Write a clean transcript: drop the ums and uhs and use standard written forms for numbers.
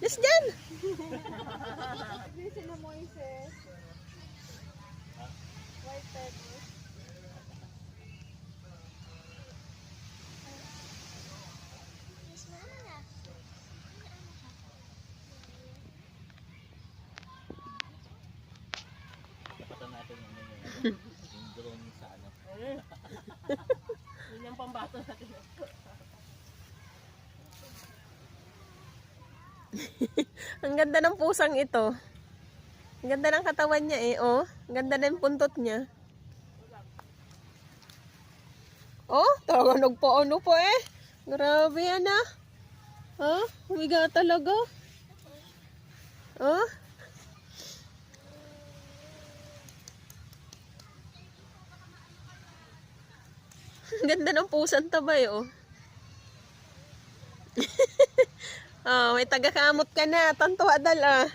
Yes, dyan. Listen na Moises. White pepper. Napatan natin yung drone sa ano. Yun yung pambato natin. Ang ganda ng pusang ito. Ang ganda ng katawan niya eh, oh. Ang ganda ng puntot niya. Oh, talaga nagpaano po eh. Grabe yan ah. Oh, humiga talaga. Oh. Ang ganda ng pusang tabay oh. Oh, may taga-kamot ka na. Tanto adal ah.